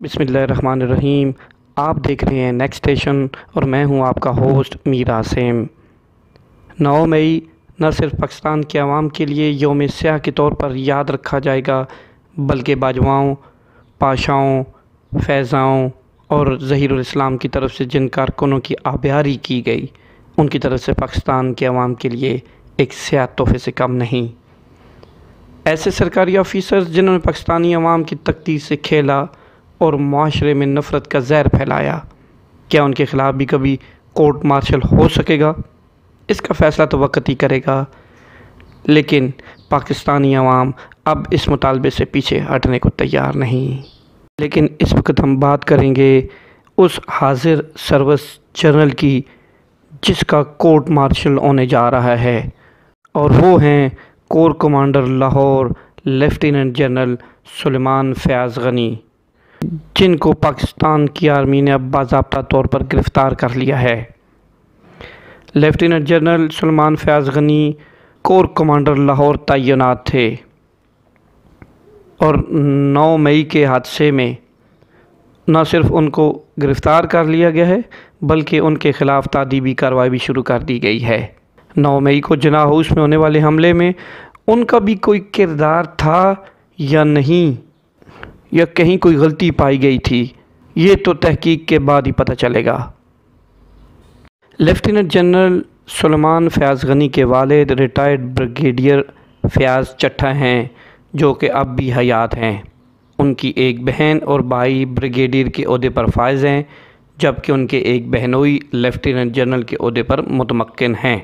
بسم اللہ الرحمن الرحیم۔ آپ دیکھ رہے ہیں نیکسٹ اسٹیشن اور میں ہوں آپ کا ہوسٹ میر عاصم۔ 9 مئی نہ صرف پاکستان کے عوام کے لیے یوم سیاہ کے طور پر یاد رکھا جائے گا، بلکہ باجواؤں، پاشاؤں، فیضاؤں اور ظہیر الاسلام کی طرف سے جن کارکنوں کی آبیاری کی گئی، ان کی طرف سے پاکستان کے عوام کے لیے ایک سیاہ تحفے سے کم نہیں۔ ایسے سرکاری آفیسرز جنہوں نے پاکستانی عوام کی تقدیر سے کھیلا اور معاشرے میں نفرت کا زہر پھیلایا، کیا ان کے خلاف بھی کبھی کورٹ مارشل ہو سکے گا؟ اس کا فیصلہ تو وقت ہی کرے گا، لیکن پاکستانی عوام اب اس مطالبے سے پیچھے ہٹنے کو تیار نہیں۔ لیکن اس وقت ہم بات کریں گے اس حاضر سروس جنرل کی جس کا کورٹ مارشل ہونے جا رہا ہے، اور وہ ہیں corps commander Lahore lieutenant general Sulaiman Fayyaz Ghani, جن کو پاکستان کی آرمی نے اب باضابطہ طور پر گرفتار کر لیا ہے۔ لیفٹیننٹ جنرل سلیمان فیاض غنی کور کمانڈر لاہور تعینات تھے، اور 9 مئی کے حادثے میں نہ صرف ان کو گرفتار کر لیا گیا ہے بلکہ ان کے خلاف تعذیبی کارروائی بھی شروع کر دی گئی ہے۔ 9 مئی کو جناح ہاؤس میں ہونے والے حملے میں ان کا بھی کوئی کردار تھا یا نہیں، یا کہیں کوئی غلطی پائی گئی تھی، یہ تو تحقیق کے بعد ہی پتہ چلے گا۔ لیفٹیننٹ جنرل سلیمان فیاض غنی کے والد ریٹائرڈ بریگیڈیئر فیاض چٹھا ہیں، جو کہ اب بھی حیات ہیں۔ ان کی ایک بہن اور بھائی بریگیڈیئر کے عہدے پر فائز ہیں، جبکہ ان کے ایک بہنوئی لیفٹیننٹ جنرل کے عہدے پر متمکن ہیں۔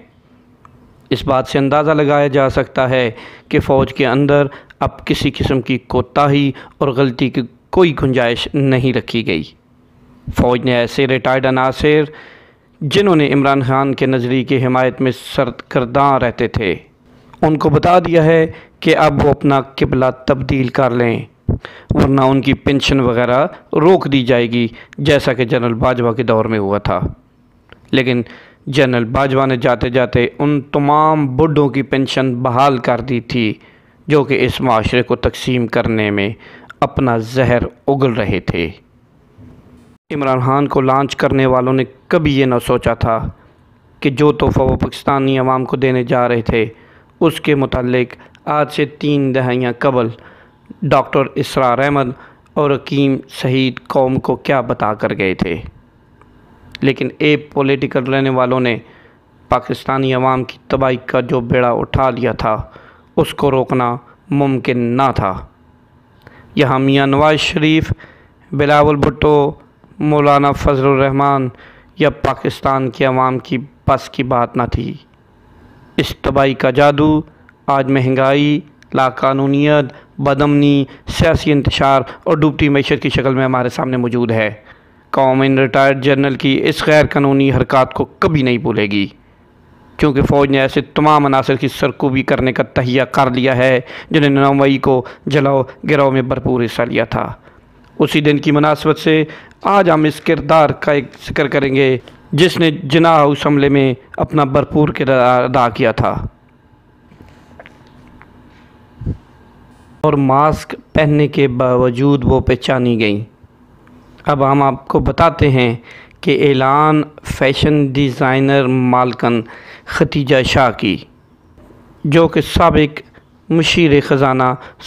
اس بات سے اندازہ لگایا جا سکتا ہے کہ فوج کے اندر اب کسی قسم کی کوتاہی اور غلطی کی کوئی گنجائش نہیں رکھی گئی۔ فوج نے ایسے ریٹائرڈ عناصر جنہوں نے عمران خان کے نظریے کی حمایت میں سرگرداں رہتے تھے، ان کو بتا دیا ہے کہ اب وہ اپنا قبلہ تبدیل کر لیں، ورنہ ان کی پنشن وغیرہ روک دی جائے گی، جیسا کہ جنرل باجوہ کے دور میں ہوا تھا۔ لیکن جنرل باجوہ نے جاتے جاتے ان تمام بڈھوں کی پنشن بحال کر دی تھی جو کہ اس معاشرے کو تقسیم کرنے میں اپنا زہر اگل رہے تھے۔ عمران خان کو لانچ کرنے والوں نے کبھی یہ نہ سوچا تھا کہ جو تحفہ وہ پاکستانی عوام کو دینے جا رہے تھے، اس کے متعلق آج سے 3 دہائیاں قبل ڈاکٹر اسرار احمد اور حکیم سعید قوم کو کیا بتا کر گئے تھے۔ لیکن ایپ پولیٹیکل رہنے والوں نے پاکستانی عوام کی تباہی کا جو بیڑا اٹھا لیا تھا، اس کو روکنا ممکن نہ تھا۔ یہاں میاں نواز شریف، بلاول بھٹو، مولانا فضل الرحمان یا پاکستان کے عوام کی بس کی بات نہ تھی۔ اس تباہی کا جادو آج مہنگائی، لاقانونیت، بدامنی، سیاسی انتشار اور ڈوبتی معیشت کی شکل میں ہمارے سامنے موجود ہے۔ قوم ان ریٹائرڈ جنرل کی اس غیر قانونی حرکات کو کبھی نہیں بھولے گی، کیونکہ فوج نے ایسے تمام عناصر کی سرکوبی کرنے کا تہیہ کر لیا ہے جنہوں نے 9 مئی کو جلاؤ گراؤ میں بھرپور حصہ لیا تھا۔ اسی دن کی مناسبت سے آج ہم اس کردار کا ایک ذکر کریں گے جس نے جناح ہاؤس حملے میں اپنا بھرپور کردار ادا کیا تھا اور ماسک پہننے کے باوجود وہ پہچانی گئیں۔ اب ہم آپ کو بتاتے ہیں کہ اعلان فیشن ڈیزائنر مالکن ختیجہ شاہ کی، جو کہ سابق مشیر خزانہ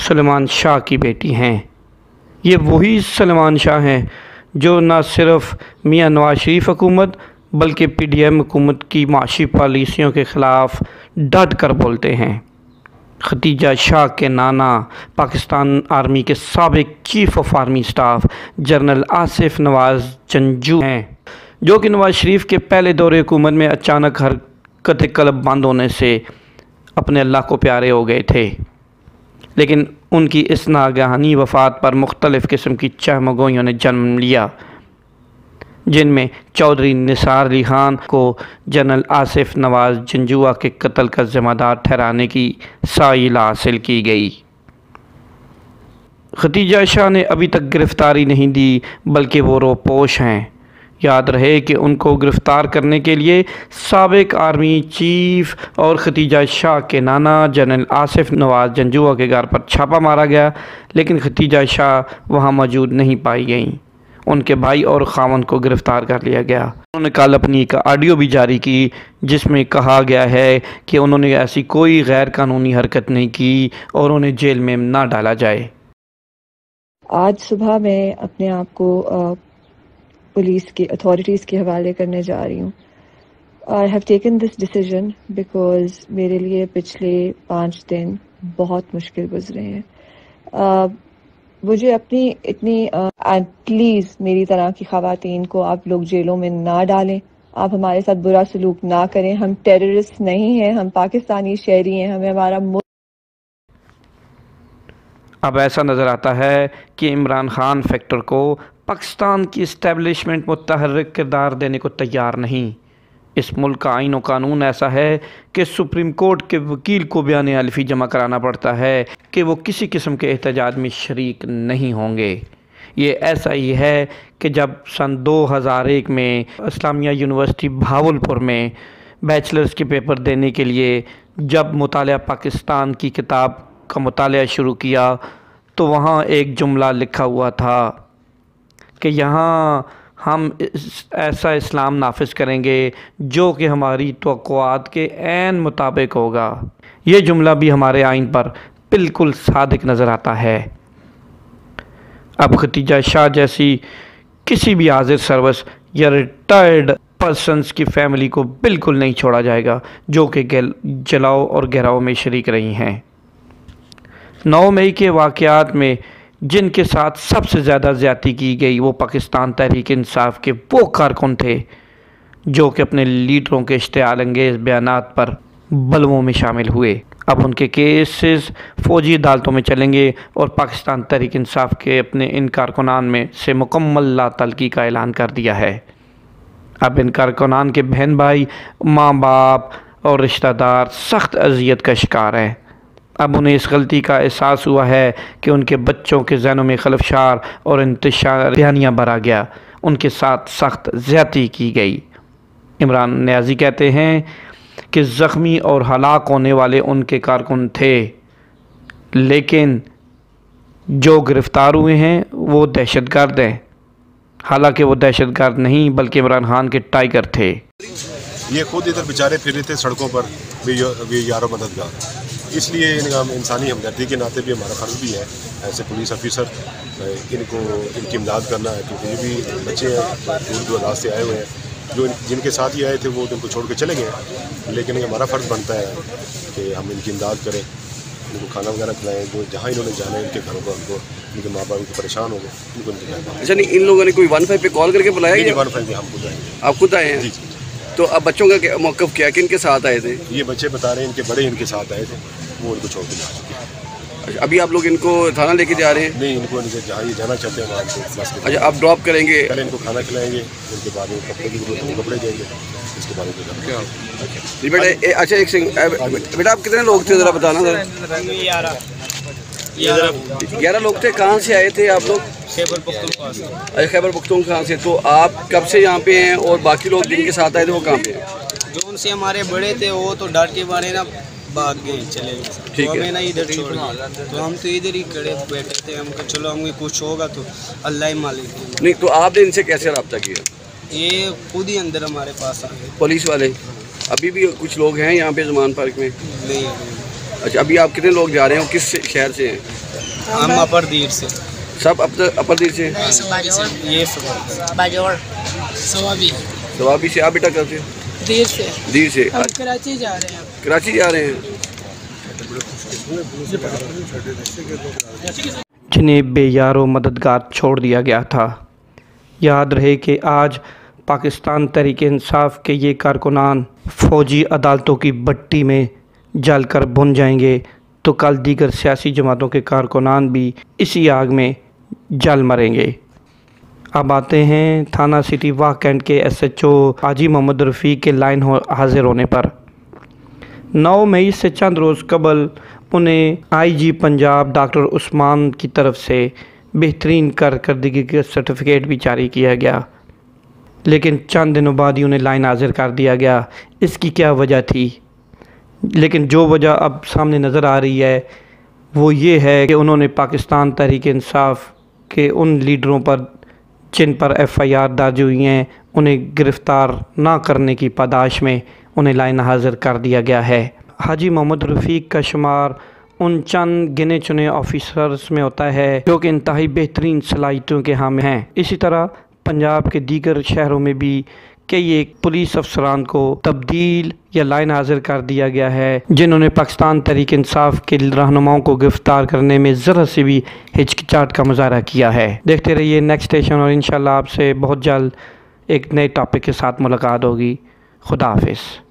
سلیمان شاہ کی بیٹی ہیں۔ یہ وہی سلیمان شاہ ہیں جو نہ صرف میاں نواز شریف حکومت بلکہ PDM حکومت کی معاشی پالیسیوں کے خلاف ڈٹ کر بولتے ہیں۔ ختیجہ شاہ کے نانا پاکستان آرمی کے سابق chief of army staff general Asif Nawaz Janjua ہیں، جو کہ نواز شریف کے پہلے دور حکومت میں اچانک حرکت قلب بند ہونے سے اپنے اللہ کو پیارے ہو گئے تھے۔ لیکن ان کی اس ناگہانی وفات پر مختلف قسم کی چہمگوئیوں نے جنم لیا، جن میں چودھری نثار علی خان کو جنرل آصف نواز جنجوہ کے قتل کا ذمہ دار ٹھہرانے کی سائل حاصل کی گئی۔ ختیجہ شاہ نے ابھی تک گرفتاری نہیں دی، بلکہ وہ روپوش ہیں، یاد رہے کہ ان کو گرفتار کرنے کے لیے سابق آرمی چیف اور ختیجہ شاہ کے نانا جنرل آصف نواز جنجوعہ کے گھر پر چھاپا مارا گیا، لیکن ختیجہ شاہ وہاں موجود نہیں پائی گئیں۔ ان کے بھائی اور خاوند کو گرفتار کر لیا گیا۔ انہوں نے کل اپنی ایک آڈیو بھی جاری کی جس میں کہا گیا ہے کہ انہوں نے ایسی کوئی غیر قانونی حرکت نہیں کی اور انہیں جیل میں نہ ڈالا جائے۔ آج صبح میں اپنے آپ کو پولیس کی اتھارٹیز کے حوالے کرنے جا رہی ہوں۔ I have taken this decision because میرے لیے پچھلے 5 دن بہت مشکل گزرے ہیں۔ مجھے اپنی اتنی پلیز میری طرح کی خواتین کو آپ لوگ جیلوں میں نہ ڈالیں، آپ ہمارے ساتھ برا سلوک نہ کریں۔ ہم ٹیررسٹ نہیں ہیں، ہم پاکستانی شہری ہیں، ہمیں ہمارا اب ایسا نظر آتا ہے کہ عمران خان فیکٹر کو پاکستان کی اسٹیبلشمنٹ متحرک کردار دینے کو تیار نہیں۔ اس ملک کا آئین و قانون ایسا ہے کہ سپریم کورٹ کے وکیل کو بیان حلفی جمع کرانا پڑتا ہے کہ وہ کسی قسم کے احتجاج میں شریک نہیں ہوں گے۔ یہ ایسا ہی ہے کہ جب سن 2001 میں اسلامیہ یونیورسٹی بھاولپور میں بیچلرز کے پیپر دینے کے لیے جب مطالعہ پاکستان کی کتاب کا مطالعہ شروع کیا تو وہاں ایک جملہ لکھا ہوا تھا کہ یہاں ہم ایسا اسلام نافذ کریں گے جو کہ ہماری توقعات کے عین مطابق ہوگا۔ یہ جملہ بھی ہمارے آئین پر بالکل صادق نظر آتا ہے۔ اب ختیجہ شاہ جیسی کسی بھی حاضر سروس یا ریٹائرڈ پرسنز کی فیملی کو بالکل نہیں چھوڑا جائے گا جو کہ جلاؤ اور گھیراؤ میں شریک رہی ہیں۔ 9 مئی کے واقعات میں جن کے ساتھ سب سے زیادہ زیادتی کی گئی وہ پاکستان تحریک انصاف کے وہ کارکن تھے جو کہ اپنے لیڈروں کے اشتعال انگیز بیانات پر بلووں میں شامل ہوئے۔ اب ان کے کیسز فوجی عدالتوں میں چلیں گے اور پاکستان تحریک انصاف کے اپنے ان کارکنان میں سے مکمل لا تعلقی کا اعلان کر دیا ہے۔ اب ان کارکنان کے بہن بھائی، ماں باپ اور رشتہ دار سخت اذیت کا شکار ہیں۔ اب انہیں اس غلطی کا احساس ہوا ہے کہ ان کے بچوں کے ذہنوں میں خلفشار اور انتشار بیانیہ بھرا گیا، ان کے ساتھ سخت زیادتی کی گئی۔ عمران نیازی کہتے ہیں کہ زخمی اور ہلاک ہونے والے ان کے کارکن تھے، لیکن جو گرفتار ہوئے ہیں وہ دہشت گرد ہیں، حالانکہ وہ دہشت گرد نہیں بلکہ عمران خان کے ٹائیگر تھے۔ یہ خود ادھر بیچارے پھر رہے تھے سڑکوں پر بھی یارو مددگار، اس لیے انسانی ہمدردی کے ناطے بھی ہمارا فرض بھی ہے ایسے پولیس آفیسر ان کی امداد کرنا ہے، کیونکہ یہ بھی بچے ہیں دور دراز سے آئے ہوئے ہیں، جن کے ساتھ ہی آئے تھے وہ ان کو چھوڑ کے چلے گئے، لیکن ہمارا فرض بنتا ہے کہ ہم ان کی امداد کریں، ان کو کھانا وغیرہ کھلائیں، جو جہاں انہوں نے جانا ہے ان کے گھروں پر، ان کو ان کے ماں باپ ان کو پریشان ہو گئے ان کو انتظار۔ اچھا نہیں، ان لوگوں نے کوئی 15 پہ کال کر کے بلایا گیا؟ 15 پہ ہم خود آئے ہیں۔ آپ خود آئے ہیں؟ جی جی۔ تو اب بچوں کا موقف کیا کہ ان کے ساتھ آئے تھے؟ یہ بچے بتا رہے ہیں ان کے بڑے ان کے ساتھ آئے تھے، وہ ان کو چھوڑ کے جا چکے ہیں۔ اچھا، ابھی آپ لوگ ان کو تھانہ لے کے جا رہے ہیں؟ نہیں، ان کو جہاں یہ جانا چاہتے ہیں وہاں ان کو بس۔ اچھا، آپ ڈراپ کریں گے؟ پہلے ان کو کھانا کھلائیں گے، ان کے بعد کپڑے کی ضرورت ہے کپڑے دیں گے، اس کے بعد ان کو جانا۔ جی بیٹا، اچھا ایک سیکنڈ بیٹا، آپ کتنے لوگ تھے ذرا بتانا ذرا۔ 11 لوگ تھے۔ کہاں سے آئے تھے آپ لوگ؟ خیبر پختونخوا سے۔ اچھا، خیبر پختونخوا سے۔ تو آپ کب سے یہاں پہ ہیں اور باقی لوگ جن کے ساتھ آئے تھے وہ کہاں پہ ہیں؟ جو ان سے ہمارے بڑے تھے وہ تو ڈر کے مارے نا بھاگ گئے، چلے گئے، تو ہمیں نا ادھر چھوڑ دیا، تو ہم تو ادھر ہی کھڑے بیٹھے تھے، ہم کہ چلو ہمیں کچھ ہوگا تو اللہ ہی مالک ہے۔ نہیں تو آپ نے ان سے کیسے رابطہ کیا؟ یہ خود ہی اندر ہمارے پاس آ گئے۔ پولیس والے؟ ابھی بھی کچھ لوگ ہیں یہاں پہ زمان پارک میں؟ نہیں۔ اچھا، ابھی آپ کتنے لوگ جا رہے ہیں، کس شہر سے ہیں؟ ہم اپر دیر سے۔ سب اپر دیر سے؟ یہ باجوڑ دوابی سے۔ آپ بیٹا کرتے ہیں؟ دیر سے۔ دیر سے۔ ہم کراچی جا رہے ہیں۔ کراچی جا رہے ہیں؟ جنہیں بے یار و مددگار چھوڑ دیا گیا تھا۔ یاد رہے کہ آج پاکستان تحریک انصاف کے یہ کارکنان فوجی عدالتوں کی بٹی میں جل کر بھن جائیں گے تو کل دیگر سیاسی جماعتوں کے کارکنان بھی اسی آگ میں جل مریں گے۔ اب آتے ہیں تھانہ سٹی واہ کینٹ کے ایس ایچ او حاجی محمد رفیق کے لائن حاضر ہونے پر۔ 9 مئی سے چند روز قبل انہیں آئی جی پنجاب ڈاکٹر عثمان کی طرف سے بہترین کارکردگی کا سرٹیفکیٹ بھی جاری کیا گیا، لیکن چند دنوں بعد ہی انہیں لائن حاضر کر دیا گیا۔ اس کی کیا وجہ تھی؟ لیکن جو وجہ اب سامنے نظر آ رہی ہے وہ یہ ہے کہ انہوں نے پاکستان تحریک انصاف کے ان لیڈروں پر جن پر ایف آئی آر درج ہوئی ہیں انہیں گرفتار نہ کرنے کی پاداش میں انہیں لائن حاضر کر دیا گیا ہے۔ حاجی محمد رفیق کا شمار ان چند گنے چنے آفیسرز میں ہوتا ہے جو کہ انتہائی بہترین صلاحیتوں کے حامل ہیں۔ اسی طرح پنجاب کے دیگر شہروں میں بھی کئی ایک پولیس افسران کو تبدیل یا لائن حاضر کر دیا گیا ہے جنہوں نے پاکستان تحریک انصاف کے رہنماؤں کو گرفتار کرنے میں ذرا سے بھی ہچکچاہٹ کا مظاہرہ کیا ہے۔ دیکھتے رہیے نیکسٹ اسٹیشن، اور انشاءاللہ آپ سے بہت جلد ایک نئے ٹاپک کے ساتھ ملاقات ہوگی۔ خدا حافظ۔